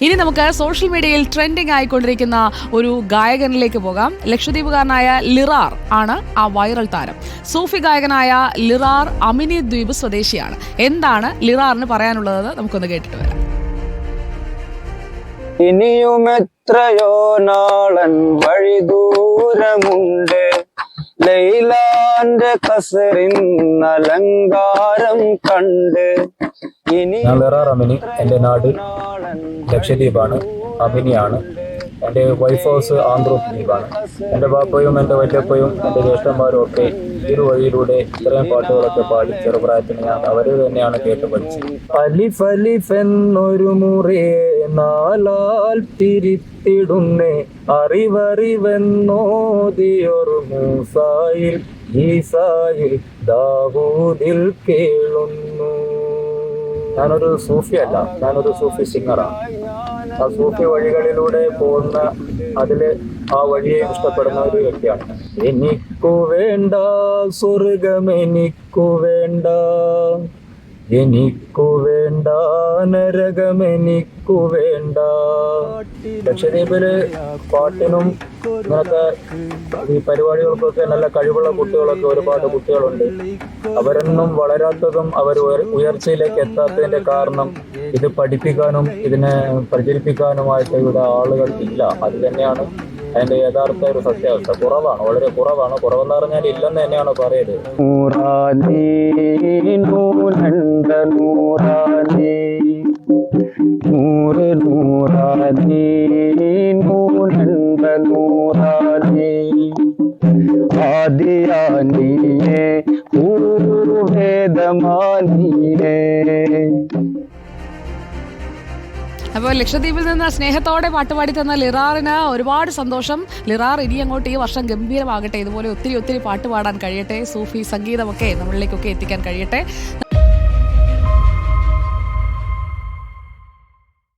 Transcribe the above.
ഇനി നമുക്ക് സോഷ്യൽ മീഡിയയിൽ ട്രെൻഡിങ് ആയിക്കൊണ്ടിരിക്കുന്ന ഒരു ഗായകനിലേക്ക് പോകാം. ലക്ഷദ്വീപുകാരനായ ലിറാർ ആണ് ആ വൈറൽ താരം. സൂഫി ഗായകനായ ലിറാർ അമിനി ദ്വീപ് സ്വദേശിയാണ്. എന്താണ് ലിറാറിന് പറയാനുള്ളത് നമുക്കൊന്ന് കേട്ടിട്ട് വരാം. ഇനിയും എത്രയോ നാളൻ വഴി ദൂരമുണ്ട്, ലൈലാന്റെ കസറിൻ അലങ്കാരം കണ്ട്. ഞാൻ ലിറാർ അമിനി. എൻ്റെ നാട് ലക്ഷദ്വീപാണ്, അമിനിയാണ്. എൻ്റെ വൈഫ് ഹൗസ് ആന്ധ്രാദ്വീപാണ്. എൻ്റെ പാപ്പയും എൻ്റെ വല്യപ്പയും എൻ്റെ ജ്യേഷ്ഠന്മാരും ഒക്കെ ഈ ഒരു വഴിയിലൂടെ ഇത്രയും പാട്ടുകളൊക്കെ പാടി ചെറുപ്രായത്തിന് ഞാൻ അവർ തന്നെയാണ് കേട്ട് പഠിച്ചത്. അലിഫ് അലിഫ് എന്നൊരു മുറിയെ നാലാൽ തിരിത്തിടുന്നേ, അറിവറിവെന്നോദിയൊരു മൂസായിൽ ഈസായിൽ ദാവൂദിൽ കേളുന്നു. ഞാനൊരു സൂഫിയല്ല, ഞാനൊരു സൂഫി സിംഗറാണ്. ആ സൂഫി വഴികളിലൂടെ പോകുന്ന അതില് ആ വഴിയെ ഇഷ്ടപ്പെടുന്ന ഒരു വ്യക്തിയാണ്. എനിക്കു വേണ്ട സ്വർഗം, എനിക്കു വേണ്ട, എനിക്കു വേണ്ട നരകം, എനിക്കു വേണ്ട. ലക്ഷദ്വീപില് പാട്ടിനും ഇങ്ങനത്തെ ഈ പരിപാടികൾക്കൊക്കെ നല്ല കഴിവുള്ള കുട്ടികളൊക്കെ ഒരുപാട് കുട്ടികളുണ്ട്. അവരൊന്നും വളരാത്തതും അവർ ഉയർച്ചയിലേക്ക് എത്താത്തതിന്റെ കാരണം ഇത് പഠിപ്പിക്കാനും ഇതിനെ പ്രചരിപ്പിക്കാനുമായിട്ട് ഇവിടെ ആളുകൾ ഇല്ല. അത് തന്നെയാണ് അതിന്റെ യഥാർത്ഥ ഒരു സത്യാവസ്ഥ. കുറവാണ്, വളരെ കുറവാണ്. കുറവെന്ന് പറഞ്ഞാൽ ഇല്ലെന്ന് തന്നെയാണ് പറയുന്നത്. അപ്പോൾ ലക്ഷദ്വീപിൽ നിന്ന് സ്നേഹത്തോടെ പാട്ടുപാടി തന്ന ലിറാറിന് ഒരുപാട് സന്തോഷം. ലിറാർ ഇനി അങ്ങോട്ട് ഈ വർഷം ഗംഭീരമാകട്ടെ. ഇതുപോലെ ഒത്തിരി ഒത്തിരി പാട്ട് പാടാൻ കഴിയട്ടെ. സൂഫി സംഗീതമൊക്കെ നമ്മളിലേക്കൊക്കെ എത്തിക്കാൻ കഴിയട്ടെ.